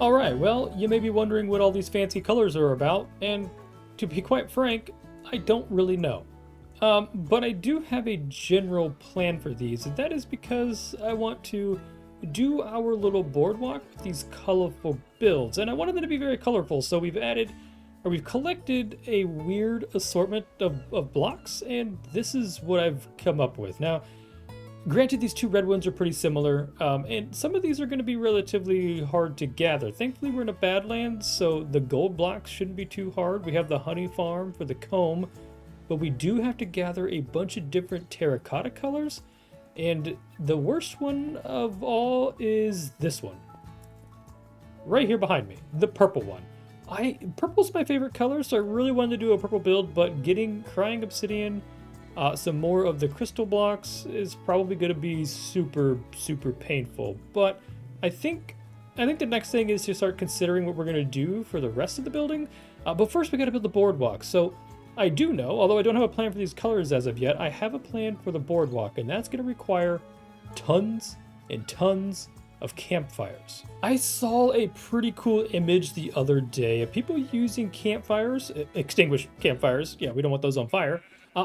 Alright, well, you may be wondering what all these fancy colors are about, and to be quite frank, I don't really know. But I do have a general plan for these, and that is because I want to do our little boardwalk with these colorful builds, and I wanted them to be very colorful, so we've collected a weird assortment of blocks, and this is what I've come up with. Now, granted, these two red ones are pretty similar, and some of these are going to be relatively hard to gather. Thankfully, we're in a Badlands, so the gold blocks shouldn't be too hard. We have the honey farm for the comb, but we do have to gather a bunch of different terracotta colors, and the worst one of all is this one. Right here behind me, the purple one. Purple's my favorite color, so I really wanted to do a purple build, but getting crying obsidian, some more of the crystal blocks is probably going to be super painful. But I think the next thing is to start considering what we're going to do for the rest of the building. But first we got to build the boardwalk. So I do know, although I don't have a plan for these colors as of yet, I have a plan for the boardwalk, and that's going to require tons and tons of campfires. I saw a pretty cool image the other day of people using campfires, extinguished campfires, yeah, we don't want those on fire,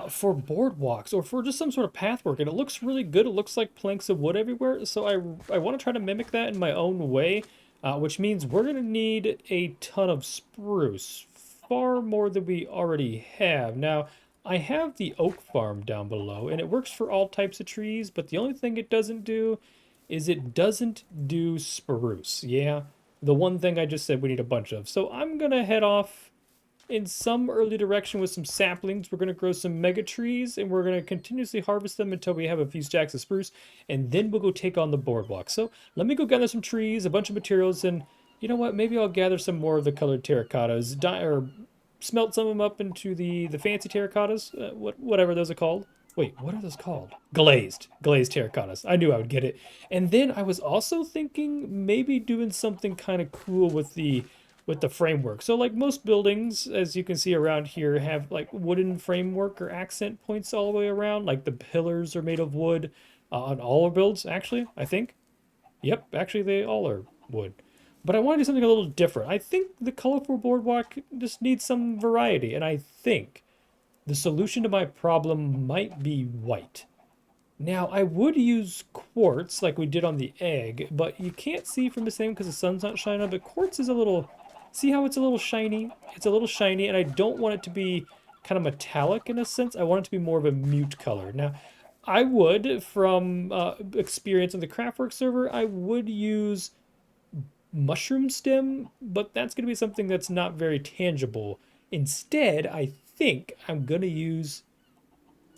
for boardwalks or for just some sort of pathwork, and it looks really good. It looks like planks of wood everywhere, so I want to try to mimic that in my own way, which means we're going to need a ton of spruce, far more than we already have. Now, I have the oak farm down below, and it works for all types of trees, but the only thing it doesn't do is it doesn't do spruce. Yeah, the one thing I just said we need a bunch of. So I'm going to head off in some early direction with some saplings. We're going to grow some mega trees, and we're going to continuously harvest them until we have a few stacks of spruce, and then we'll go take on the boardwalk. So let me go gather some trees, a bunch of materials, and you know what? Maybe I'll gather some more of the colored terracottas, or smelt some of them up into the fancy terracottas, whatever those are called. Wait, what are those called? Glazed terracottas. I knew I would get it. And then I was also thinking maybe doing something kind of cool with the framework. So like most buildings, as you can see around here, have like wooden framework or accent points all the way around. Like the pillars are made of wood on all our builds, actually, I think. Yep, actually they all are wood. But I want to do something a little different. I think the colorful boardwalk just needs some variety, and I think the solution to my problem might be white. Now, I would use quartz like we did on the egg, but you can't see from this thing because the sun's not shining on, but quartz is a little... See how it's a little shiny? It's a little shiny, and I don't want it to be kind of metallic in a sense. I want it to be more of a mute color. Now, I would, from experience on the Craftwork server, I would use mushroom stem, but that's going to be something that's not very tangible. Instead, I think I'm going to use...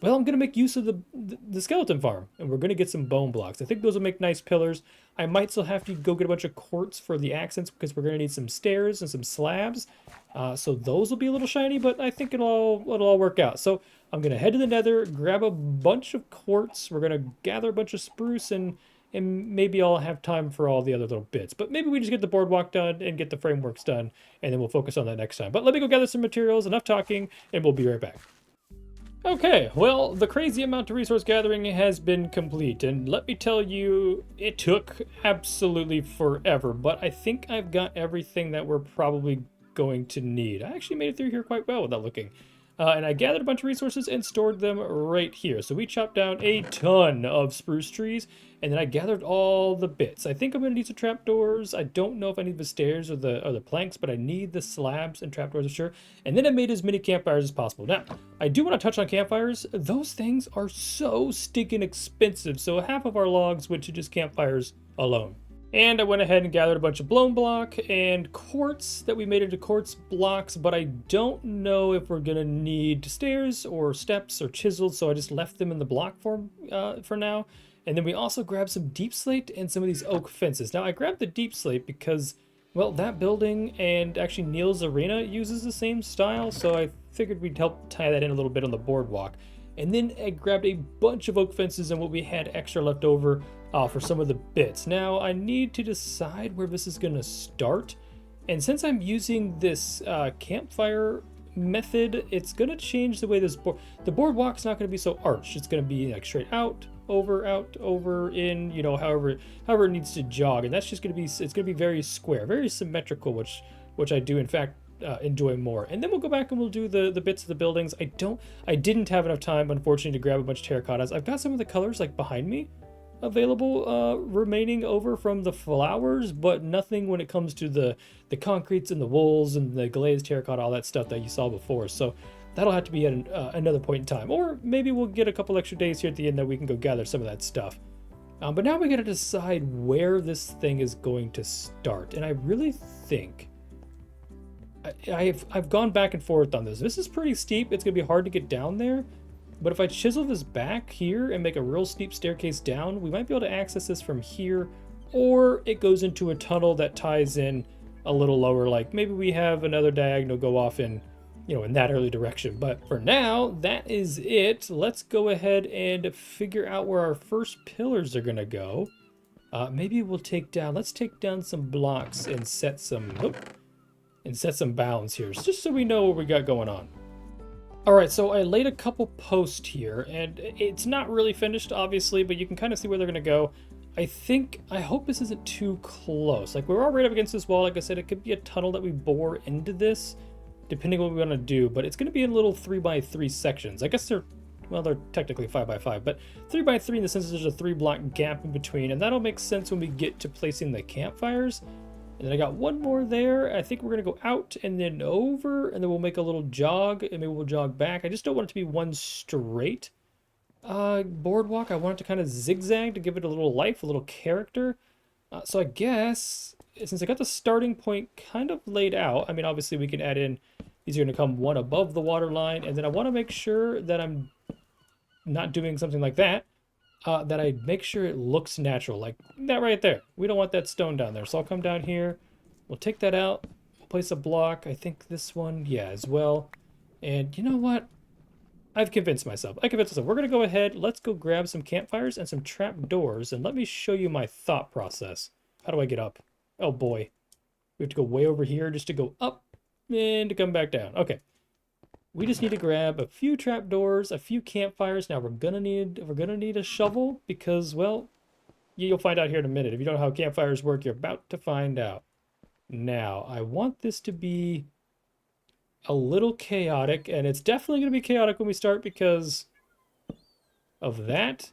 Well, I'm going to make use of the skeleton farm, and we're going to get some bone blocks. I think those will make nice pillars. I might still have to go get a bunch of quartz for the accents because we're going to need some stairs and some slabs. So those will be a little shiny, but I think it'll all work out. So I'm going to head to the nether, grab a bunch of quartz. We're going to gather a bunch of spruce, and maybe I'll have time for all the other little bits. But maybe we just get the boardwalk done and get the frameworks done, and then we'll focus on that next time. But let me go gather some materials, enough talking, and we'll be right back. Okay, well, the crazy amount of resource gathering has been complete, and let me tell you, it took absolutely forever, but I think I've got everything that we're probably going to need. I actually made it through here quite well without looking. And I gathered a bunch of resources and stored them right here. So we chopped down a ton of spruce trees, and then I gathered all the bits. I think I'm going to need some trapdoors. I don't know if I need the stairs or the planks, but I need the slabs and trapdoors for sure. And then I made as many campfires as possible. Now, I do want to touch on campfires. Those things are so stinking expensive, so half of our logs went to just campfires alone. And I went ahead and gathered a bunch of blown block and quartz that we made into quartz blocks, but I don't know if we're gonna need stairs or steps or chisels, so I just left them in the block form for now. And then we also grabbed some deep slate and some of these oak fences. Now I grabbed the deep slate because, well, that building and actually Neil's arena uses the same style, so I figured we'd help tie that in a little bit on the boardwalk. And then I grabbed a bunch of oak fences and what we had extra left over for some of the bits. Now I need to decide where this is going to start, and since I'm using this campfire method, it's going to change the way the boardwalk's not going to be so arched. It's going to be like straight out out over in, you know, however it needs to jog, and that's just gonna be, it's gonna be very square, very symmetrical, which I do in fact enjoy more. And then we'll go back and we'll do the bits of the buildings. I didn't have enough time, unfortunately, to grab a bunch of terracottas. I've got some of the colors like behind me available remaining over from the flowers, but nothing when it comes to the concretes and the wools and the glazed terracotta, all that stuff that you saw before. So that'll have to be at another point in time, or maybe we'll get a couple extra days here at the end that we can go gather some of that stuff. But now we got to decide where this thing is going to start, and I really think I've gone back and forth on this. This is pretty steep. It's gonna be hard to get down there. But if I chisel this back here and make a real steep staircase down, we might be able to access this from here, or it goes into a tunnel that ties in a little lower, like maybe we have another diagonal go off in, you know, in that early direction. But for now, that is it. Let's go ahead and figure out where our first pillars are gonna go. Maybe we'll let's take down some blocks and set some, bounds here, just so we know what we got going on. Alright, so I laid a couple posts here, and it's not really finished, obviously, but you can kind of see where they're going to go. I hope this isn't too close. Like, we're all right up against this wall. Like I said, it could be a tunnel that we bore into this, depending on what we want to do, but it's going to be in little 3x3 sections. I guess they're technically 5x5, but 3x3 in the sense that there's a 3-block gap in between, and that'll make sense when we get to placing the campfires. And then I got one more there. I think we're going to go out and then over, and then we'll make a little jog, and maybe we'll jog back. I just don't want it to be one straight boardwalk. I want it to kind of zigzag to give it a little life, a little character. So I guess, since I got the starting point kind of laid out, I mean, obviously we can add in, these are going to come one above the water line, and then I want to make sure that I'm not doing something like that. That I make sure it looks natural, like that right there. We don't want that stone down there. So I'll come down here, we'll take that out, we'll place a block. I think this one, yeah, as well. And you know what? I've convinced myself. We're going to go ahead, let's go grab some campfires and some trap doors, and let me show you my thought process. How do I get up? Oh boy. We have to go way over here just to go up and to come back down. Okay. We just need to grab a few trapdoors, a few campfires. Now we're gonna need a shovel because, well, you'll find out here in a minute. If you don't know how campfires work, you're about to find out. Now, I want this to be a little chaotic, and it's definitely gonna be chaotic when we start because of that.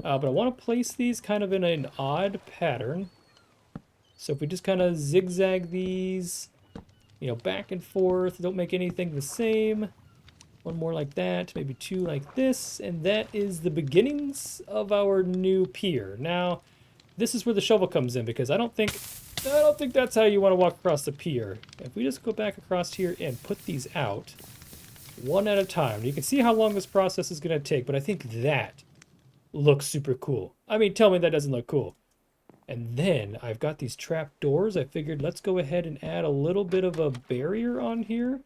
But I want to place these kind of in an odd pattern. So if we just kind of zigzag these, you know, back and forth, don't make anything the same. One more like that, maybe two like this, and that is the beginnings of our new pier. Now, this is where the shovel comes in because I don't think that's how you want to walk across the pier. If we just go back across here and put these out one at a time, you can see how long this process is going to take, but I think that looks super cool. I mean, tell me that doesn't look cool. And then I've got these trap doors. I figured let's go ahead and add a little bit of a barrier on here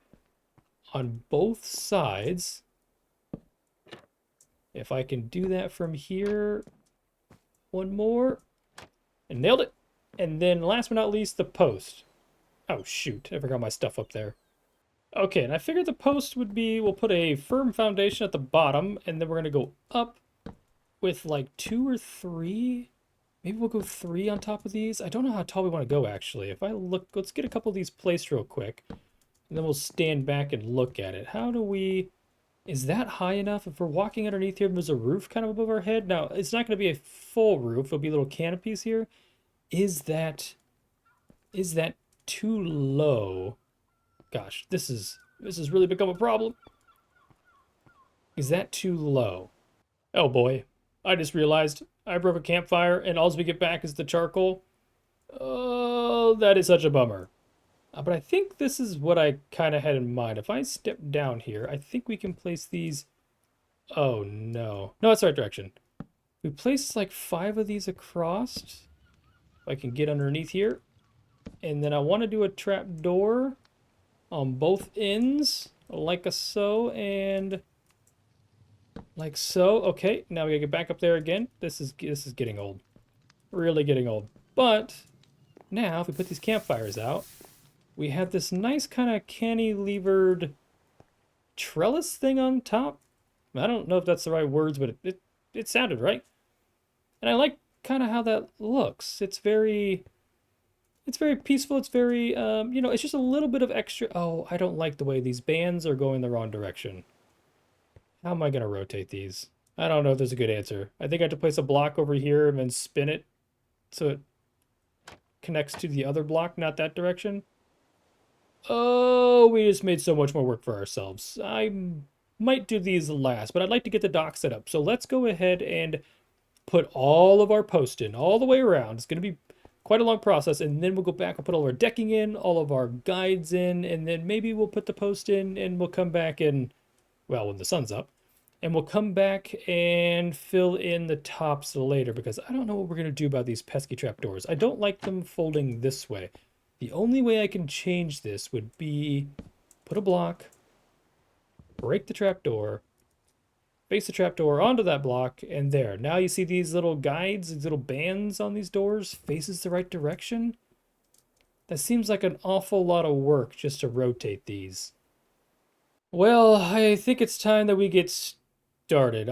on both sides. If I can do that from here, one more, and nailed it. And then last but not least, the post. Oh shoot, I forgot my stuff up there. Okay, and I figured the post would be, we'll put a firm foundation at the bottom, and then we're gonna go up with like 2 or 3. Maybe we'll go 3 on top of these. I don't know how tall we want to go, actually. If I look, let's get a couple of these placed real quick. And then we'll stand back and look at it. How do we... Is that high enough? If we're walking underneath here, there's a roof kind of above our head. Now, it's not going to be a full roof. It'll be little canopies here. Is that too low? Gosh, this has really become a problem. Is that too low? Oh boy. I just realized I broke a campfire and all we get back is the charcoal. Oh, that is such a bummer. But I think this is what I kind of had in mind. If I step down here, I think we can place these... Oh, no. No, that's the right direction. We place like 5 of these across. If I can get underneath here. And then I want to do a trap door on both ends, like so, and... like so. Okay, now we gotta get back up there again. This is getting old. Really getting old. But now, if we put these campfires out, we have this nice kind of cantilevered trellis thing on top. I don't know if that's the right words, but it sounded right. And I like kind of how that looks. It's very peaceful. It's very, it's just a little bit of extra. Oh, I don't like the way these bands are going the wrong direction. How am I going to rotate these? I don't know if there's a good answer. I think I have to place a block over here and then spin it so it connects to the other block, not that direction. Oh, we just made so much more work for ourselves. I might do these last, but I'd like to get the dock set up. So let's go ahead and put all of our posts in all the way around. It's going to be quite a long process, and then we'll go back and put all our decking in, all of our guides in, and then maybe we'll put the post in, and we'll come back and, well, when the sun's up, and we'll come back and fill in the tops later, because I don't know what we're going to do about these pesky trapdoors. I don't like them folding this way. The only way I can change this would be put a block, break the trapdoor, face the trapdoor onto that block, and there. Now you see these little guides, these little bands on these doors, faces the right direction. That seems like an awful lot of work just to rotate these. Well, I think it's time that we get started.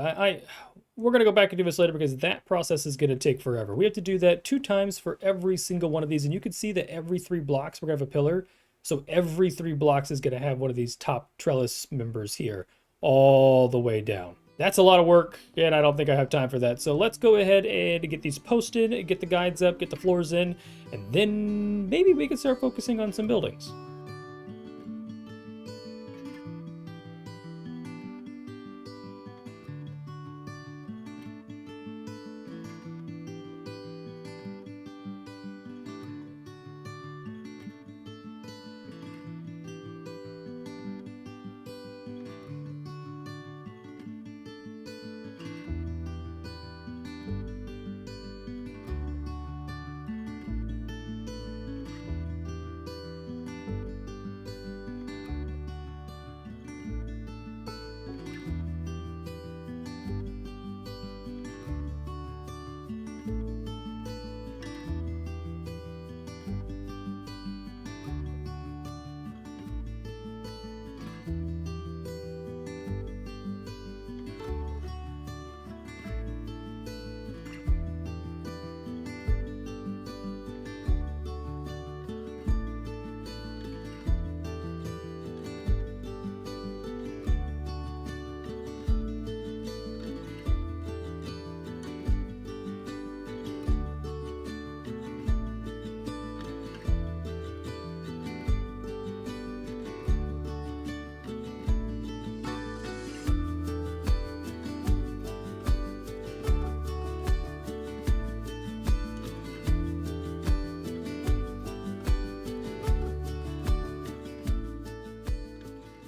We're gonna go back and do this later because that process is gonna take forever. We have to do that 2 times for every single one of these, and you can see that every 3 blocks we're gonna have a pillar. So every 3 blocks is gonna have one of these top trellis members here, all the way down. That's a lot of work, and I don't think I have time for that. So let's go ahead and get these posted, get the guides up, get the floors in, and then maybe we can start focusing on some buildings.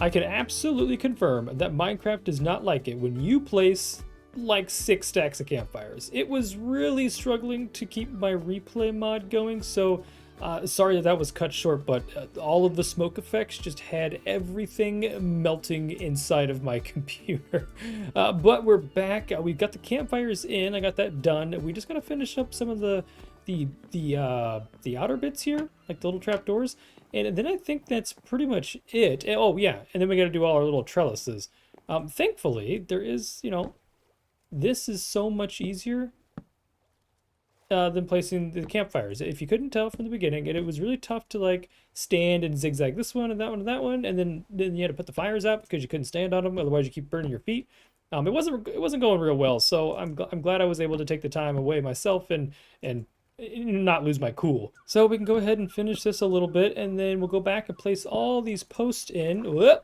I can absolutely confirm that Minecraft does not like it when you place like 6 stacks of campfires. It was really struggling to keep my replay mod going, so sorry that was cut short, but all of the smoke effects just had everything melting inside of my computer. But we're back. We've got the campfires in. I got that done. We just gotta finish up some of the outer bits here, like the little trapdoors. And then I think that's pretty much it. Oh, yeah, and then we got to do all our little trellises. Thankfully, there is, this is so much easier than placing the campfires. If you couldn't tell from the beginning, it was really tough to, like, stand and zigzag this one and that one and that one, and then you had to put the fires out because you couldn't stand on them, otherwise you keep burning your feet. It wasn't going real well, so I'm glad I was able to take the time away myself and not lose my cool. So we can go ahead and finish this a little bit, and then we'll go back and place all these posts in. Whoop!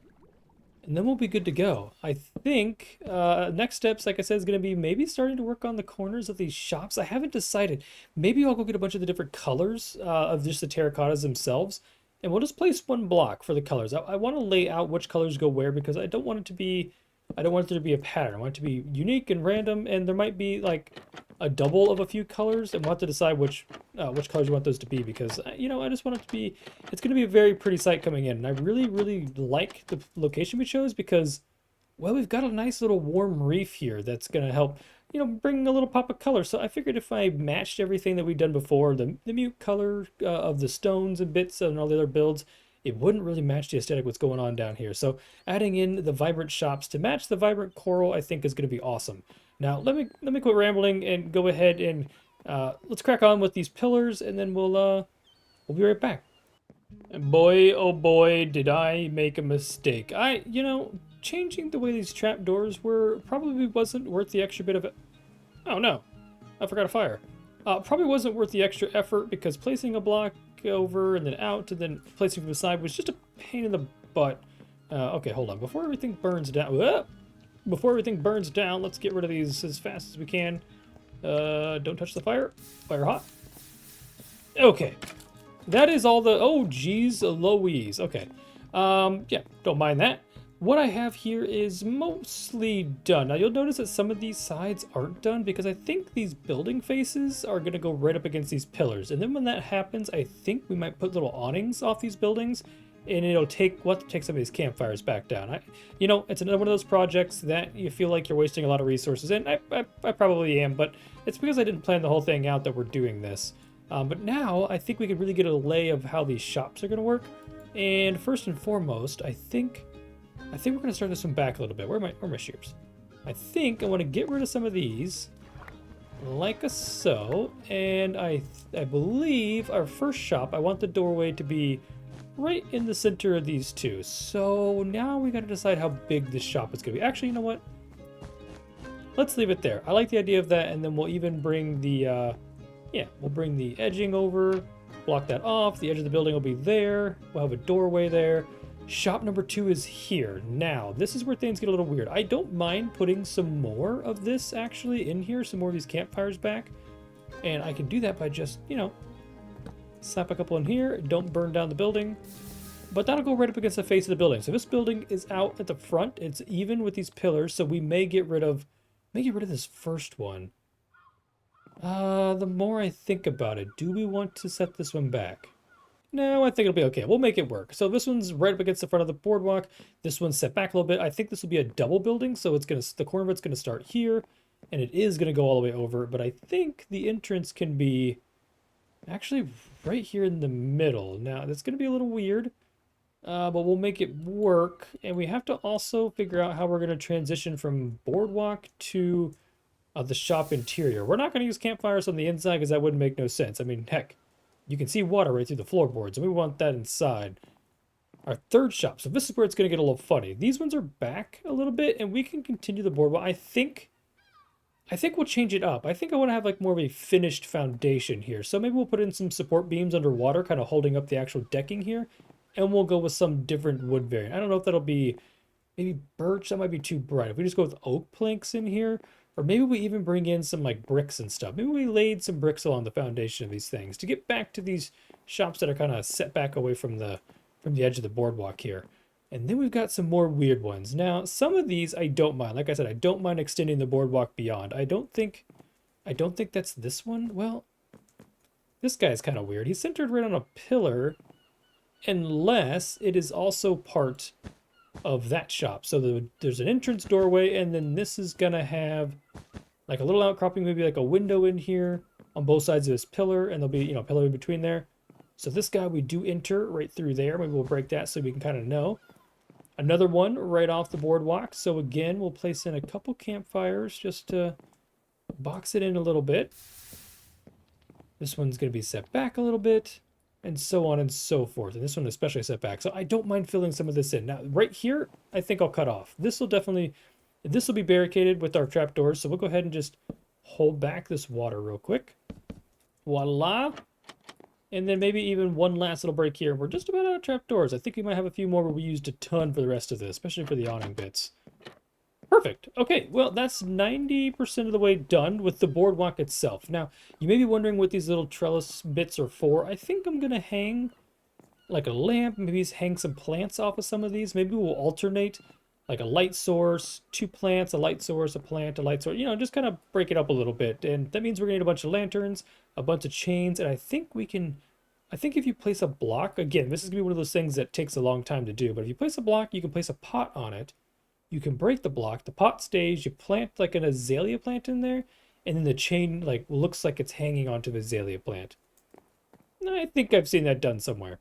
And then we'll be good to go. I think next steps, like I said, is going to be maybe starting to work on the corners of these shops. I haven't decided. Maybe I'll go get a bunch of the different colors of just the terracottas themselves, and we'll just place 1 block for the colors. I want to lay out which colors go where because I don't want it to be I don't want there to be a pattern. I want it to be unique and random, and there might be like a double of a few colors, and we'll have to decide which colors you want those to be because, I just want it to be, it's going to be a very pretty sight coming in. And I really, really like the location we chose because, well, we've got a nice little warm reef here that's going to help, bring a little pop of color. So I figured if I matched everything that we've done before, the mute color of the stones and bits and all the other builds, it wouldn't really match the aesthetic what's going on down here. So adding in the vibrant shops to match the vibrant coral, I think is going to be awesome. Now let me quit rambling and go ahead and let's crack on with these pillars, and then we'll be right back. And boy, oh boy, did I make a mistake. Changing the way these trapdoors were probably wasn't worth the extra bit of it. Oh no, I forgot a fire. Probably wasn't worth the extra effort because placing a block over and then out and then placing from the side was just a pain in the butt. Okay, hold on. Before everything burns down, let's get rid of these as fast as we can. Don't touch the fire. Fire hot. Okay, that is all the. Oh, geez, Louise. Okay, yeah, don't mind that. What I have here is mostly done. Now you'll notice that some of these sides aren't done because I think these building faces are going to go right up against these pillars. And then when that happens, I think we might put little awnings off these buildings and it'll take some of these campfires back down. It's another one of those projects that you feel like you're wasting a lot of resources, and I probably am, but it's because I didn't plan the whole thing out that we're doing this. But now I think we can really get a lay of how these shops are going to work. And first and foremost, I think we're going to start this one back a little bit. Where are my shears? I think I want to get rid of some of these, like so. And I believe our first shop, I want the doorway to be right in the center of these two. So now we got to decide how big this shop is going to be. Actually, you know what? Let's leave it there. I like the idea of that, and then we'll even bring the, we'll bring the edging over, block that off. The edge of the building will be there. We'll have a doorway there. Shop number 2 is here. Now, this is where things get a little weird. I don't mind putting some more of this actually in here, some more of these campfires back. And I can do that by just, slap a couple in here. Don't burn down the building. But that'll go right up against the face of the building. So this building is out at the front. It's even with these pillars, so we may get rid of this first one. The more I think about it, do we want to set this one back? No, I think it'll be okay. We'll make it work. So this one's right up against the front of the boardwalk. This one's set back a little bit. I think this will be a double building, so the corner of it's gonna start here, and it is gonna go all the way over. But I think the entrance can be actually right here in the middle. Now that's gonna be a little weird, but we'll make it work. And we have to also figure out how we're gonna transition from boardwalk to the shop interior. We're not gonna use campfires on the inside because that wouldn't make no sense. I mean, heck. You can see water right through the floorboards, and we want that inside. Our third shop. So this is where it's going to get a little funny. These ones are back a little bit, and we can continue the boardwalk. I think we'll change it up. I think I want to have like more of a finished foundation here. So maybe we'll put in some support beams underwater, kind of holding up the actual decking here, and we'll go with some different wood variant. I don't know if that'll be maybe birch. That might be too bright. If we just go with oak planks in here. Or maybe we even bring in some like bricks and stuff. Maybe we laid some bricks along the foundation of these things to get back to these shops that are kind of set back away from the edge of the boardwalk here. And then we've got some more weird ones. Now, some of these I don't mind. Like I said, I don't mind extending the boardwalk beyond. I don't think that's this one. Well, this guy's kind of weird. He's centered right on a pillar, unless it is also part of that shop. So there's an entrance doorway, and then this is gonna have like a little outcropping, maybe like a window in here on both sides of this pillar, and there'll be, pillar in between there. So this guy, we do enter right through there. Maybe we'll break that so we can kind of know. Another one right off the boardwalk. So again, we'll place in a couple campfires just to box it in a little bit. This one's gonna be set back a little bit, and so on and so forth. And this one especially set back. So I don't mind filling some of this in. Now, right here, I think I'll cut off. This will be barricaded with our trapdoors. So we'll go ahead and just hold back this water real quick. Voila. And then maybe even one last little break here. We're just about out of trapdoors. I think we might have a few more, but we used a ton for the rest of this, especially for the awning bits. Perfect. Okay, well, that's 90% of the way done with the boardwalk itself. Now, you may be wondering what these little trellis bits are for. I think I'm going to hang like a lamp, maybe hang some plants off of some of these. Maybe we'll alternate like a light source, 2 plants, a light source, a plant, a light source. Just kind of break it up a little bit. And that means we're going to need a bunch of lanterns, a bunch of chains, and I think if you place a block, again, this is going to be one of those things that takes a long time to do, but if you place a block, you can place a pot on it. You can break the block, the pot stays, you plant like an azalea plant in there, and then the chain like looks like it's hanging onto the azalea plant. I think I've seen that done somewhere.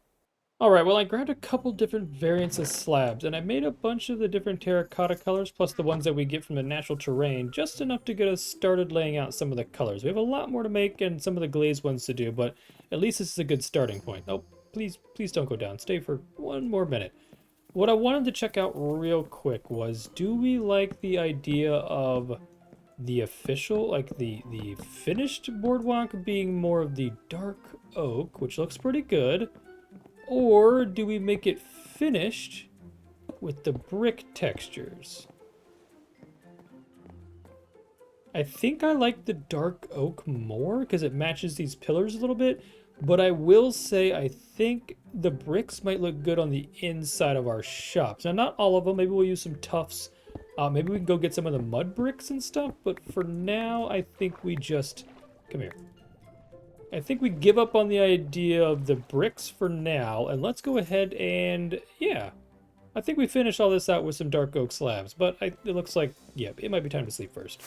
Alright, well I grabbed a couple different variants of slabs, and I made a bunch of the different terracotta colors, plus the ones that we get from the natural terrain, just enough to get us started laying out some of the colors. We have a lot more to make and some of the glazed ones to do, but at least this is a good starting point. Oh, please don't go down. Stay for one more minute. What I wanted to check out real quick was, do we like the idea of the official, like the finished boardwalk being more of the dark oak, which looks pretty good, or do we make it finished with the brick textures? I think I like the dark oak more because it matches these pillars a little bit, but I will say I think the bricks might look good on the inside of our shops. Now, not all of them. Maybe we'll use some tufts. Maybe we can go get some of the mud bricks and stuff, but for now, I think we just... Come here. I think we give up on the idea of the bricks for now, and let's go ahead and, yeah. I think we finish all this out with some dark oak slabs, but it looks like, yeah, it might be time to sleep first.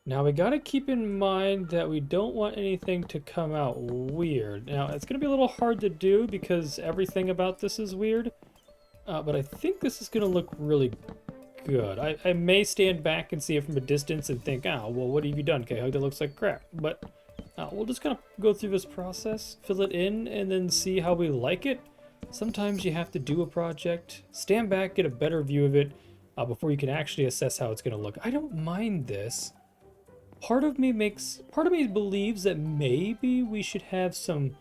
Now, we gotta keep in mind that we don't want anything to come out weird. Now, it's gonna be a little hard to do because everything about this is weird, but I think this is gonna look really good. I may stand back and see it from a distance and think, oh, well, what have you done, K-Hug? That looks like crap, but... we'll just kind of go through this process, fill it in, and then see how we like it. Sometimes you have to do a project, stand back, get a better view of it before you can actually assess how it's going to look. I don't mind this. Part of me believes that maybe we should have some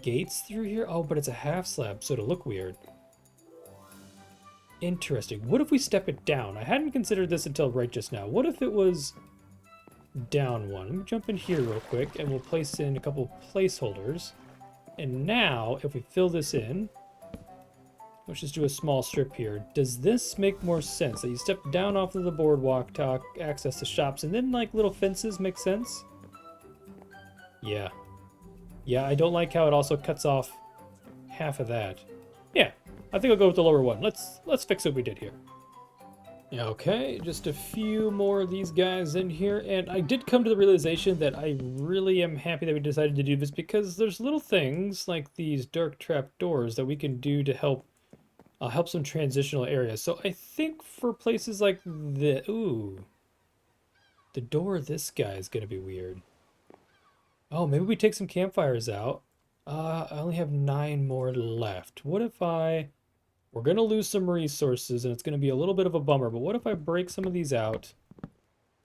gates through here. Oh, but it's a half slab, so it'll look weird. Interesting. What if we step it down? I hadn't considered this until right just now. What if it was... down one. Let me jump in here real quick and we'll place in a couple placeholders. And now, if we fill this in, let's just do a small strip here. Does this make more sense? That you step down off of the boardwalk to access the shops and then like little fences make sense? Yeah. Yeah, I don't like how it also cuts off half of that. Yeah, I think I'll go with the lower one. Let's fix what we did here. Okay, just a few more of these guys in here, and I did come to the realization that I really am happy that we decided to do this because there's little things like these dark trap doors that we can do to help some transitional areas. So I think for places like the door of this guy is gonna be weird. Oh, maybe we take some campfires out. I only have 9 more left. What if we're going to lose some resources, and it's going to be a little bit of a bummer, but what if I break some of these out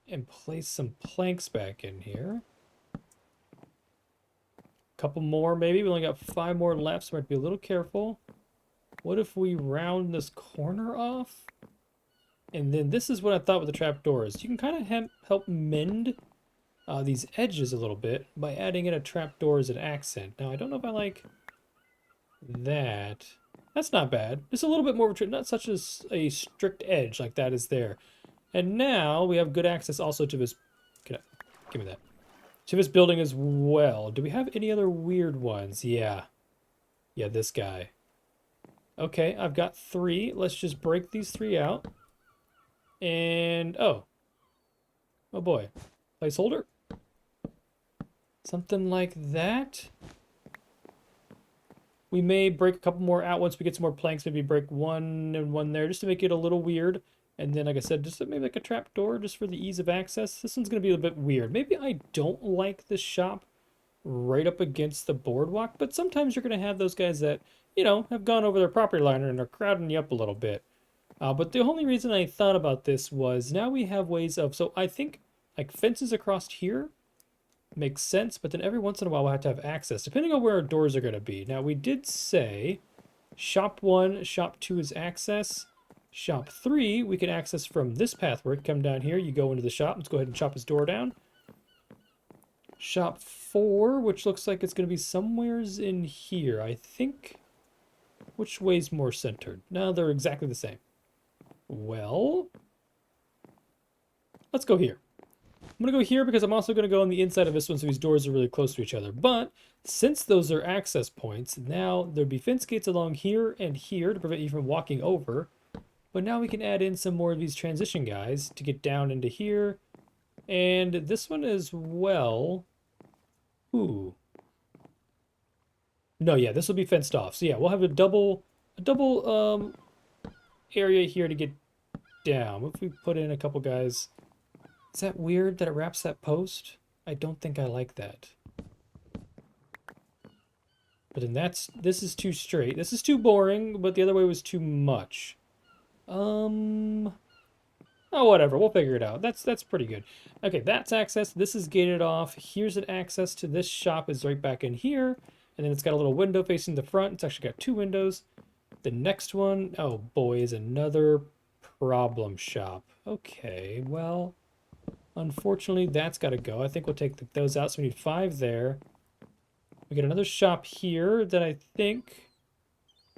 and place some planks back in here? A couple more, maybe. We only got 5 more left, so we have to be a little careful. What if we round this corner off? And then this is what I thought with the trapdoors. You can kind of help mend these edges a little bit by adding in a trapdoor as an accent. Now, I don't know if I like that. That's not bad. Just a little bit more, not such as a strict edge like that is there. And now we have good access also to this. Give me that. To this building as well. Do we have any other weird ones? Yeah. Yeah, this guy. Okay, I've got 3. Let's just break these 3 out. And, oh boy. Placeholder? Something like that. We may break a couple more out once we get some more planks. Maybe break 1 and 1 there just to make it a little weird. And then, like I said, just maybe like a trap door just for the ease of access. This one's going to be a bit weird. Maybe I don't like the shop right up against the boardwalk, but sometimes you're going to have those guys that, you know, have gone over their property line and are crowding you up a little bit. But the only reason I thought about this was now we have ways of, so I think like fences across here makes sense, but then every once in a while we'll have to have access, depending on where our doors are going to be. Now, we did say shop 1, shop 2 is access. Shop 3, we can access from this pathwork. Come down here, you go into the shop. Let's go ahead and chop his door down. Shop 4, which looks like it's going to be somewheres in here. I think, which way's more centered? No, they're exactly the same. Well, let's go here. I'm going to go here because I'm also going to go on the inside of this one so these doors are really close to each other. But since those are access points, now there'd be fence gates along here and here to prevent you from walking over. But now we can add in some more of these transition guys to get down into here. And this one as well. Ooh. No, yeah, this will be fenced off. So yeah, we'll have a double area here to get down. What if we put in a couple guys? Is that weird that it wraps that post? I don't think I like that. But then this is too straight. This is too boring, but the other way was too much. Um, oh, whatever. We'll figure it out. That's pretty good. Okay, that's access. This is gated off. Here's an access to this shop is right back in here. And then it's got a little window facing the front. It's actually got two windows. The next one, oh boy, is another problem shop. Okay, well, unfortunately, that's got to go. I think we'll take those out. So we need 5 there. We get another shop here that I think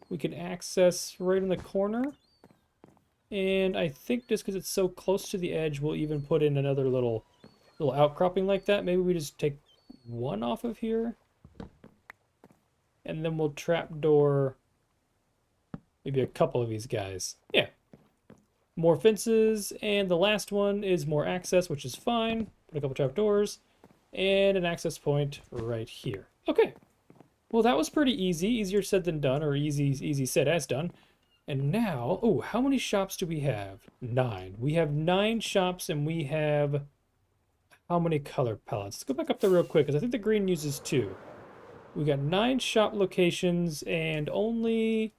we can access right in the corner. And I think just because it's so close to the edge, we'll even put in another little outcropping like that. Maybe we just take one off of here. And then we'll trapdoor maybe a couple of these guys. Yeah. More fences, and the last one is more access, which is fine. Put a couple trapdoors, and an access point right here. Okay. Well, that was pretty easy. Easier said than done, or easy said as done. And now, oh, how many shops do we have? 9. We have 9 shops, and we have how many color palettes? Let's go back up there real quick, because I think the green uses 2. We got 9 shop locations, and only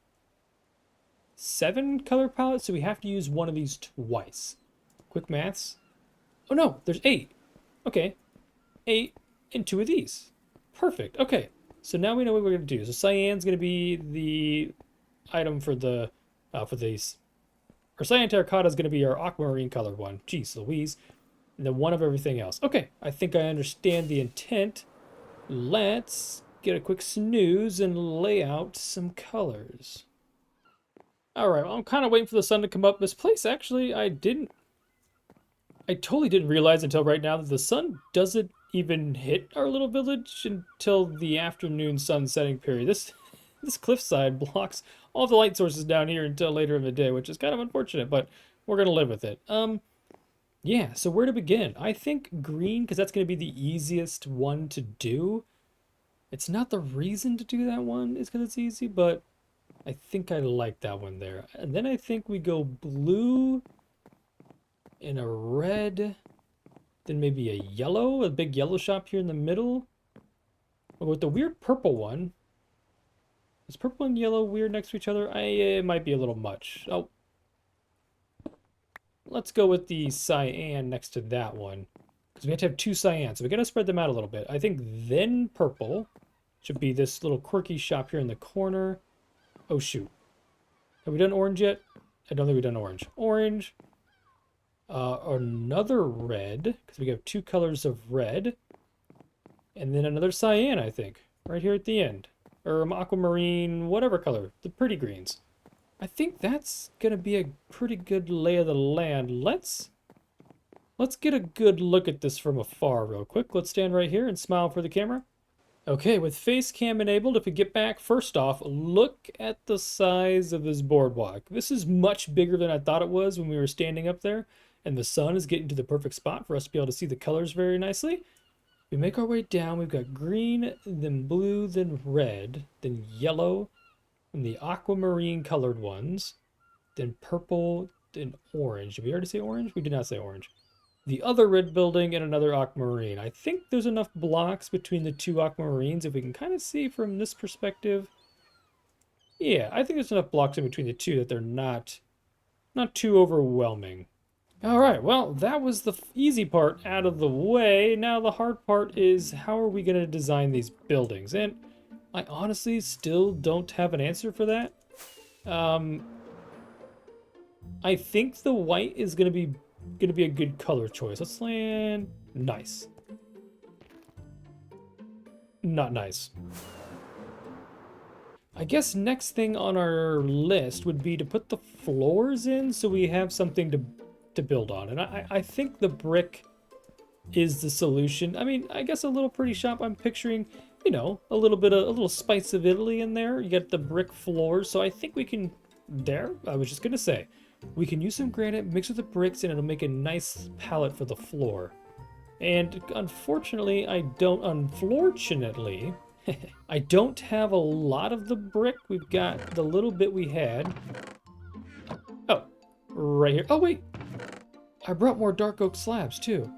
7 color palettes, so we have to use one of these twice. Quick maths. Oh no, there's 8. Okay, 8 and 2 of these. Perfect. Okay, so now we know what we're going to do. So cyan's going to be the item for these. Or cyan terracotta is going to be our aquamarine colored one. Jeez Louise. And then one of everything else. Okay, I think I understand the intent. Let's get a quick snooze and lay out some colors. All right, well, I'm kind of waiting for the sun to come up. This place, actually, I totally didn't realize until right now that the sun doesn't even hit our little village until the afternoon sun setting period. This cliffside blocks all the light sources down here until later in the day, which is kind of unfortunate, but we're gonna live with it. Yeah, so where to begin? I think green, because that's gonna be the easiest one to do. It's not the reason to do that one is because it's easy, but I think I like that one there. And then I think we go blue and a red, then maybe a yellow, a big yellow shop here in the middle. But with the weird purple one, is purple and yellow weird next to each other? It might be a little much. Oh, let's go with the cyan next to that one, because we have to have 2 cyans, so we got to spread them out a little bit. I think then purple should be this little quirky shop here in the corner. Oh shoot, have we done orange yet? I don't think we've done orange. Orange. Another red, because we have 2 colors of red. And then another cyan, I think, right here at the end. Or aquamarine, whatever color, the pretty greens. I think that's gonna be a pretty good lay of the land. Let's get a good look at this from afar real quick. Let's stand right here and smile for the camera. Okay, with face cam enabled, if we get back, first off, look at the size of this boardwalk. This is much bigger than I thought it was when we were standing up there, and the sun is getting to the perfect spot for us to be able to see the colors very nicely. We make our way down, we've got green, then blue, then red, then yellow, and the aquamarine colored ones, then purple, then orange. Did we already say orange? We did not say orange. The other red building and another aquamarine. I think there's enough blocks between the 2 aquamarines if we can kind of see from this perspective. Yeah, I think there's enough blocks in between the 2 that they're not too overwhelming. All right, well, that was the easy part out of the way. Now the hard part is how are we going to design these buildings? And I honestly still don't have an answer for that. I think the white is going to be a good color choice. Let's land nice. Not nice. I guess next thing on our list would be to put the floors in so we have something to build on. And I think the brick is the solution. I mean, I guess a little pretty shop, I'm picturing, you know, a little spice of Italy in there. You get the brick floors, so I think we can, I was just gonna say, we can use some granite, mix with the bricks, and it'll make a nice palette for the floor. And unfortunately, I don't have a lot of the brick. We've got the little bit we had. Oh, right here. Oh, wait. I brought more dark oak slabs, too.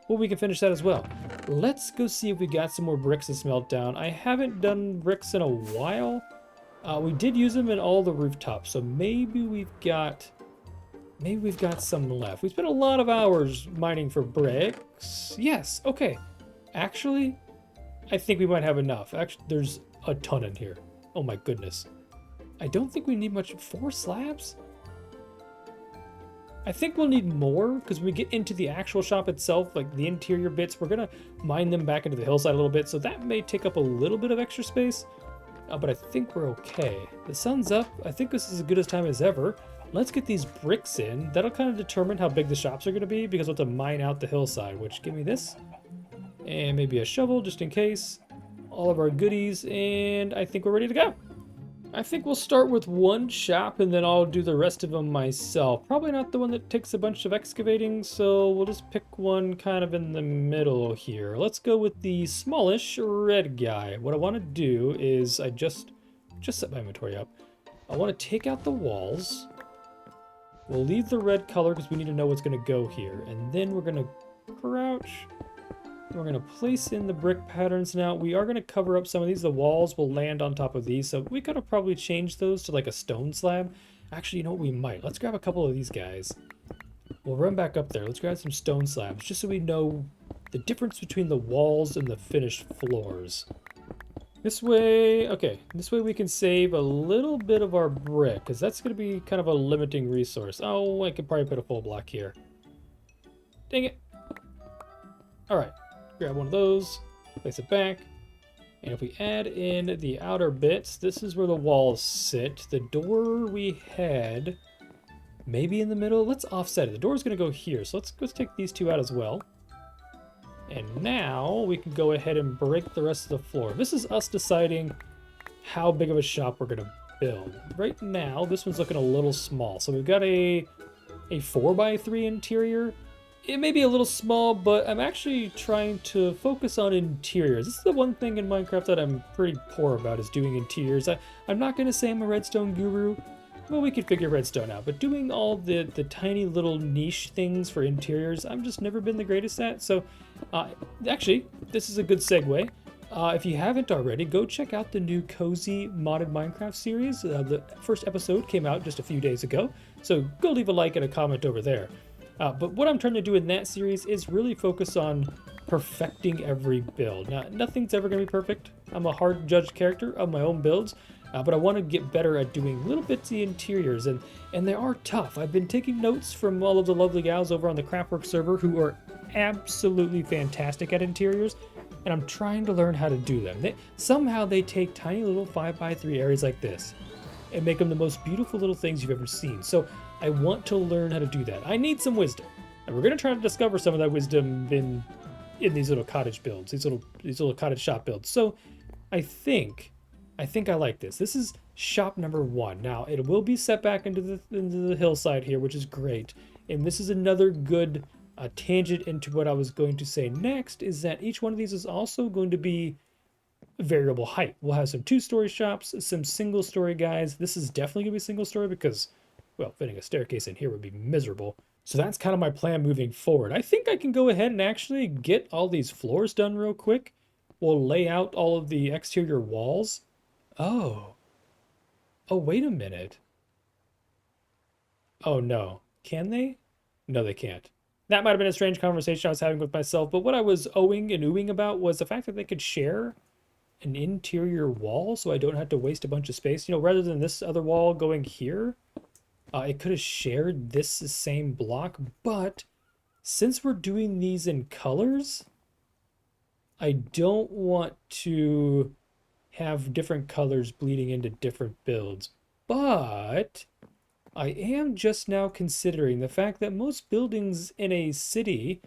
Well, we can finish that as well. Let's go see if we got some more bricks to smelt down. I haven't done bricks in a while. We did use them in all the rooftops, so maybe we've got some left. We spent a lot of hours mining for bricks. Yes, okay. Actually, I think we might have enough. Actually, there's a ton in here. Oh my goodness. I don't think we need much. 4 slabs? I think we'll need more because when we get into the actual shop itself, like the interior bits, we're going to mine them back into the hillside a little bit. So that may take up a little bit of extra space, but I think we're okay. The sun's up. I think this is as good a time as ever. Let's get these bricks in. That'll kind of determine how big the shops are going to be because we'll have to mine out the hillside, which give me this. And maybe a shovel just in case. All of our goodies, and I think we're ready to go. I think we'll start with one shop and then I'll do the rest of them myself. Probably not the one that takes a bunch of excavating, so we'll just pick one kind of in the middle here. Let's go with the smallish red guy. What I want to do is I just set my inventory up. I want to take out the walls. We'll leave the red color because we need to know what's going to go here. And then we're going to crouch. We're going to place in the brick patterns now. We are going to cover up some of these. The walls will land on top of these, so we could have probably changed those to like a stone slab. Actually, you know what? We might. Let's grab a couple of these guys. We'll run back up there. Let's grab some stone slabs just so we know the difference between the walls and the finished floors. This way, okay, this way we can save a little bit of our brick, because that's going to be kind of a limiting resource. Oh, I could probably put a full block here. Dang it. All right. Grab one of those, place it back, and if we add in the outer bits, this is where the walls sit. The door we had maybe in the middle. Let's offset it. The door's going to go here, so let's take these two out as well. And now we can go ahead and break the rest of the floor. This is us deciding how big of a shop we're going to build. Right now, this one's looking a little small. So we've got a 4x3 interior. It may be a little small, but I'm actually trying to focus on interiors. This is the one thing in Minecraft that I'm pretty poor about, is doing interiors. I'm not going to say I'm a redstone guru. Well, we could figure redstone out, but doing all the tiny little niche things for interiors, I've just never been the greatest at. So, actually, this is a good segue. If you haven't already, go check out the new Cozy Modded Minecraft series. The first episode came out just a few days ago, so go leave a like and a comment over there. But what I'm trying to do in that series is really focus on perfecting every build. Now, nothing's ever going to be perfect. I'm a hard judged character of my own builds, but I want to get better at doing little bitsy interiors, and they are tough. I've been taking notes from all of the lovely gals over on the Craftwork server who are absolutely fantastic at interiors, and I'm trying to learn how to do them. Somehow they take tiny little 5x3 areas like this and make them the most beautiful little things you've ever seen. So I want to learn how to do that. I need some wisdom, and we're going to try to discover some of that wisdom in these little cottage builds, these little cottage shop builds. So I think I like this. This is shop number 1. Now it will be set back into the hillside here, which is great. And this is another good tangent into what I was going to say next, is that each one of these is also going to be variable height. We'll have some 2-story shops, some single-story guys. This is definitely going to be single-story because, well, fitting a staircase in here would be miserable. So that's kind of my plan moving forward. I think I can go ahead and actually get all these floors done real quick. We'll lay out all of the exterior walls. Oh, wait a minute. Oh, no. Can they? No, they can't. That might have been a strange conversation I was having with myself, but what I was ohing and oohing about was the fact that they could share an interior wall, so I don't have to waste a bunch of space. You know, rather than this other wall going here, it could have shared this same block, but since we're doing these in colors, I don't want to have different colors bleeding into different builds. But I am just now considering the fact that most buildings in a city,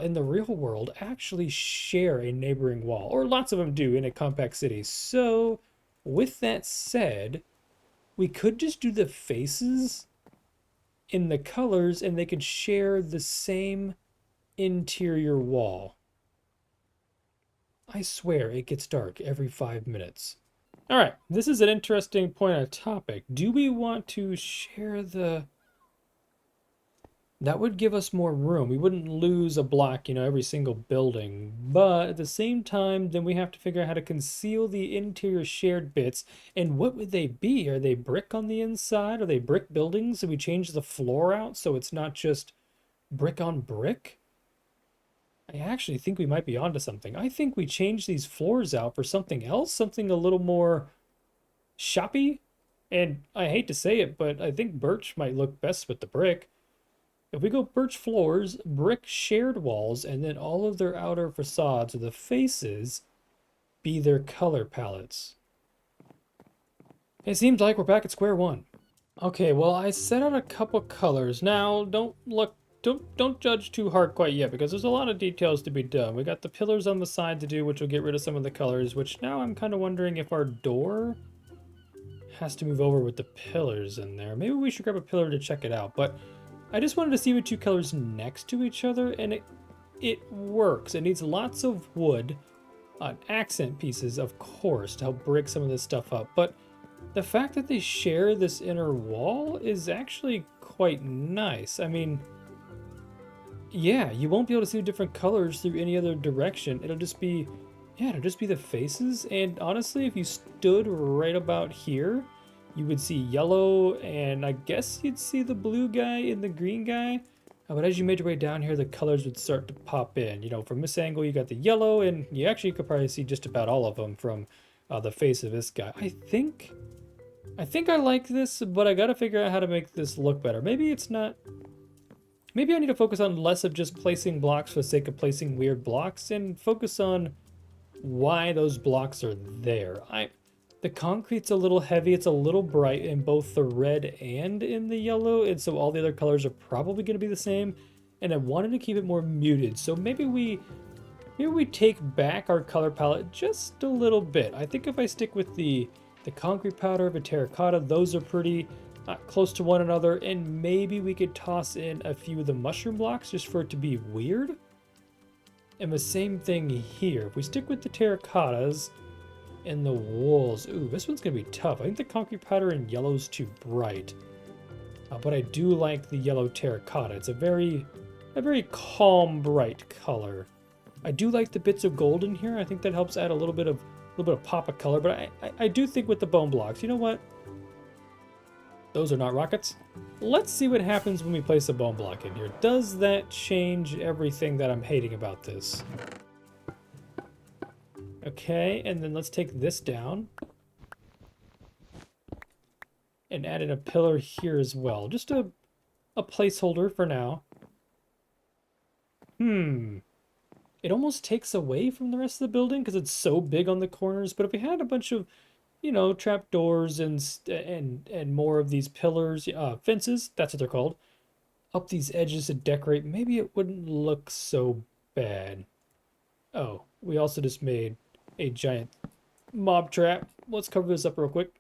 in the real world, actually share a neighboring wall, or lots of them do in a compact city. So with that said, we could just do the faces in the colors and they could share the same interior wall. I swear it gets dark every 5 minutes. All right, this is an interesting point on topic. Do we want to share the... That would give us more room. We wouldn't lose a block, every single building. But at the same time, then we have to figure out how to conceal the interior shared bits. And what would they be? Are they brick on the inside? Are they brick buildings? Do we change the floor out so it's not just brick on brick? I actually think we might be onto something. I think we change these floors out for something else, something a little more shoppy. And I hate to say it, but I think birch might look best with the brick. If we go birch floors, brick shared walls, and then all of their outer facades or the faces be their color palettes. It seems like we're back at square one. Okay, well, I set out a couple colors. Now, don't judge too hard quite yet, because there's a lot of details to be done. We got the pillars on the side to do, which will get rid of some of the colors, which now I'm kind of wondering if our door has to move over with the pillars in there. Maybe we should grab a pillar to check it out, but I just wanted to see the two colors next to each other, and it works. It needs lots of wood, accent pieces, of course, to help break some of this stuff up, but the fact that they share this inner wall is actually quite nice. I mean, yeah, you won't be able to see different colors through any other direction. It'll just be the faces, and honestly, if you stood right about here, you would see yellow, and I guess you'd see the blue guy and the green guy. But as you made your way down here, the colors would start to pop in. From this angle, you got the yellow, and you actually could probably see just about all of them from the face of this guy. I think I like this, but I gotta figure out how to make this look better. Maybe it's not... Maybe I need to focus on less of just placing blocks for the sake of placing weird blocks, and focus on why those blocks are there. The concrete's a little heavy, it's a little bright in both the red and in the yellow, and so all the other colors are probably going to be the same, and I wanted to keep it more muted, so maybe we take back our color palette just a little bit. I think if I stick with the concrete powder, the terracotta, those are pretty close to one another, and maybe we could toss in a few of the mushroom blocks just for it to be weird. And the same thing here. If we stick with the terracottas and the walls, ooh, this one's gonna be tough. I think the concrete powder and yellow's too bright, but I do like the yellow terracotta. It's a very calm, bright color. I do like the bits of gold in here. I think that helps add a little bit of pop of color. But I do think with the bone blocks, you know what? Those are not rockets. Let's see what happens when we place a bone block in here. Does that change everything that I'm hating about this? Okay, and then let's take this down. And add in a pillar here as well. Just a placeholder for now. It almost takes away from the rest of the building because it's so big on the corners. But if we had a bunch of, trap doors and more of these pillars, fences, that's what they're called, up these edges to decorate, maybe it wouldn't look so bad. Oh, we also just made a giant mob trap. Let's cover this up real quick.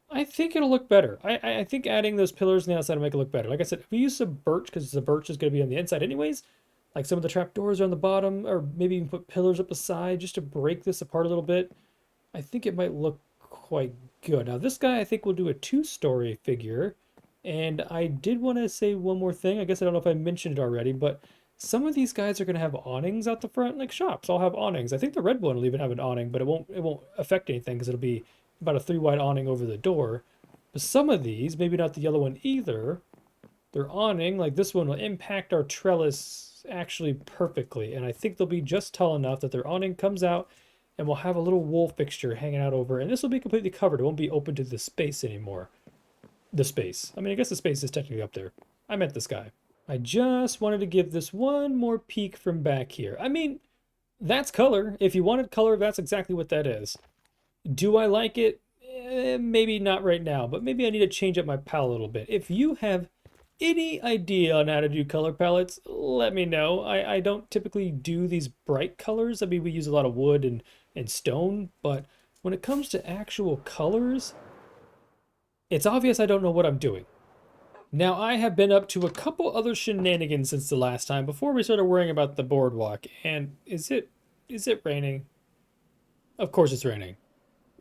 I think it'll look better. I think adding those pillars on the outside will make it look better. Like I said, if we use some birch, because the birch is going to be on the inside anyways, like some of the trap doors are on the bottom, or maybe even put pillars up the side just to break this apart a little bit, I think it might look quite good. Now this guy I think will do a 2-story figure, and I did want to say one more thing. I guess I don't know if I mentioned it already, but some of these guys are going to have awnings out the front, like shops all have awnings. I think the red one will even have an awning, but it won't affect anything because it'll be about a 3-wide awning over the door. But some of these, maybe not the yellow one either, their awning, like this one, will impact our trellis actually perfectly, and I think they'll be just tall enough that their awning comes out and we'll have a little wool fixture hanging out over, and this will be completely covered. It won't be open to the space anymore. The space. I mean, I guess the space is technically up there. I meant the sky. I just wanted to give this one more peek from back here. I mean, that's color. If you wanted color, that's exactly what that is. Do I like it? Maybe not right now, but maybe I need to change up my palette a little bit. If you have any idea on how to do color palettes, let me know. I don't typically do these bright colors. I mean, we use a lot of wood and stone, but when it comes to actual colors, it's obvious I don't know what I'm doing. Now, I have been up to a couple other shenanigans since the last time before we started worrying about the boardwalk. And is it raining? Of course it's raining.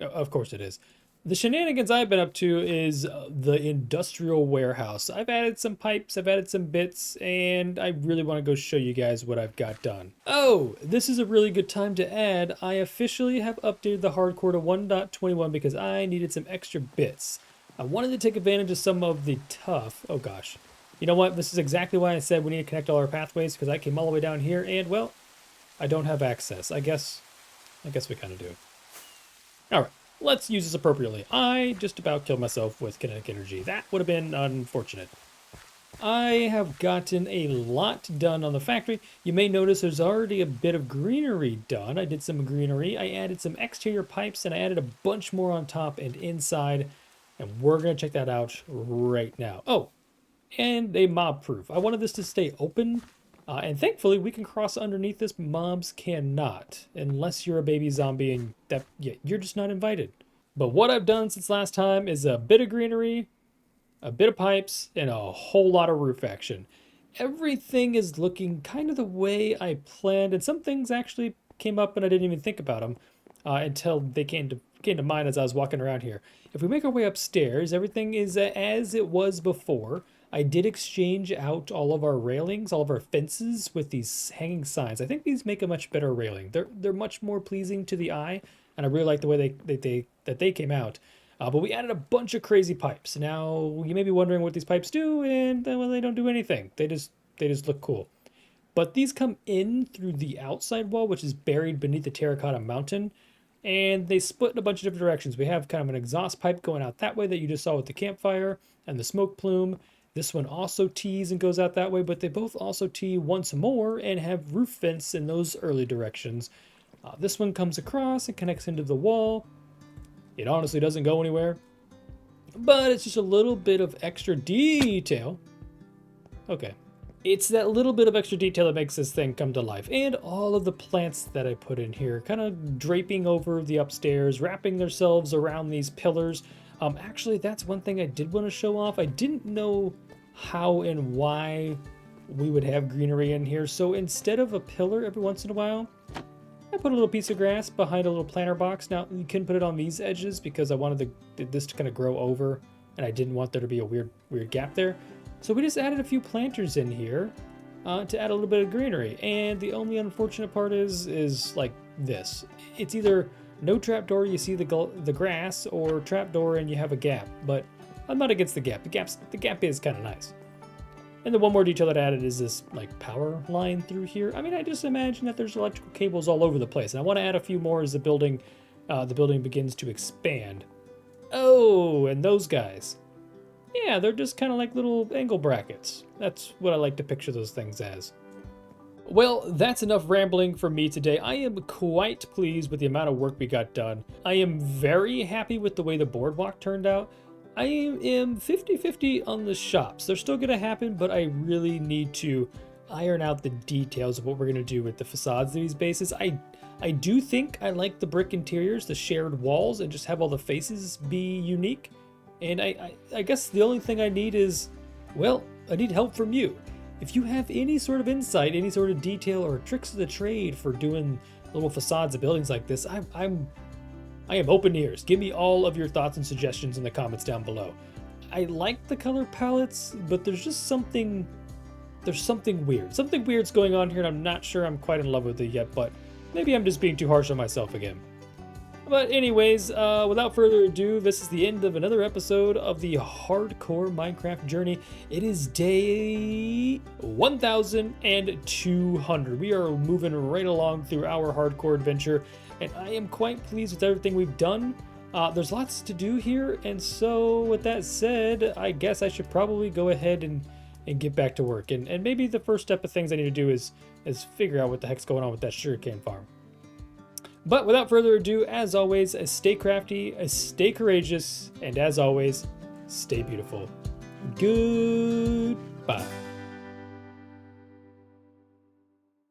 Of course it is. The shenanigans I've been up to is the industrial warehouse. I've added some pipes, I've added some bits, and I really want to go show you guys what I've got done. Oh, this is a really good time to add. I officially have updated the hardcore to 1.21 because I needed some extra bits. I wanted to take advantage of some of the tough. Oh gosh. You know what? This is exactly why I said we need to connect all our pathways, because I came all the way down here and, well, I don't have access. I guess we kind of do. All right. Let's use this appropriately. I just about killed myself with kinetic energy. That would have been unfortunate. I have gotten a lot done on the factory. You may notice there's already a bit of greenery done. I did some greenery. I added some exterior pipes and I added a bunch more on top and inside. And we're going to check that out right now. Oh, and a mob proof. I wanted this to stay open. And thankfully, we can cross underneath this. Mobs cannot, unless you're a baby zombie and you're just not invited. But what I've done since last time is a bit of greenery, a bit of pipes, and a whole lot of roof action. Everything is looking kind of the way I planned, and some things actually came up and I didn't even think about them until they came to mind as I was walking around here. If we make our way upstairs, everything is as it was before. I did exchange out all of our railings, all of our fences with these hanging signs. I think these make a much better railing. They're much more pleasing to the eye, and I really like the way they came out. But we added a bunch of crazy pipes. Now you may be wondering what these pipes do, and well, they don't do anything. They just look cool. But these come in through the outside wall, which is buried beneath the terracotta mountain, and they split in a bunch of different directions. We have kind of an exhaust pipe going out that way that you just saw with the campfire and the smoke plume. This one also tees and goes out that way, but they both also tee once more and have roof vents in those early directions. This one comes across and connects into the wall. It honestly doesn't go anywhere, but it's just a little bit of extra detail. Okay. It's that little bit of extra detail that makes this thing come to life. And all of the plants that I put in here, kind of draping over the upstairs, wrapping themselves around these pillars. Actually, that's one thing I did want to show off. I didn't know how and why we would have greenery in here. So instead of a pillar every once in a while, I put a little piece of grass behind a little planter box. Now, you couldn't put it on these edges because I wanted this to kind of grow over, and I didn't want there to be a weird gap there. So we just added a few planters in here to add a little bit of greenery. And the only unfortunate part is like this. It's either no trapdoor, you see the grass, or trapdoor and you have a gap. But I'm not against the gap. The gap is kind of nice. And the one more detail that I added is this like power line through here. I mean, I just imagine that there's electrical cables all over the place, and I want to add a few more as the building begins to expand. Oh, and those guys. Yeah, they're just kind of like little angle brackets. That's what I like to picture those things as. Well, that's enough rambling from me today. I am quite pleased with the amount of work we got done. I am very happy with the way the boardwalk turned out. I am 50-50 on the shops. They're still going to happen, but I really need to iron out the details of what we're going to do with the facades of these bases. I do think I like the brick interiors, the shared walls, and just have all the faces be unique. And I guess the only thing I need is, well, I need help from you. If you have any sort of insight, any sort of detail, or tricks of the trade for doing little facades of buildings like this, I am open ears. Give me all of your thoughts and suggestions in the comments down below. I like the color palettes, but there's just something weird. Something weird's going on here, and I'm not sure I'm quite in love with it yet, but maybe I'm just being too harsh on myself again. But anyways, without further ado, this is the end of another episode of the Hardcore Minecraft Journey. It is day 1,200. We are moving right along through our hardcore adventure, and I am quite pleased with everything we've done. There's lots to do here, and so with that said, I guess I should probably go ahead and get back to work. And maybe the first step of things I need to do is figure out what the heck's going on with that sugarcane farm. But without further ado, as always, stay crafty, stay courageous, and as always, stay beautiful. Goodbye.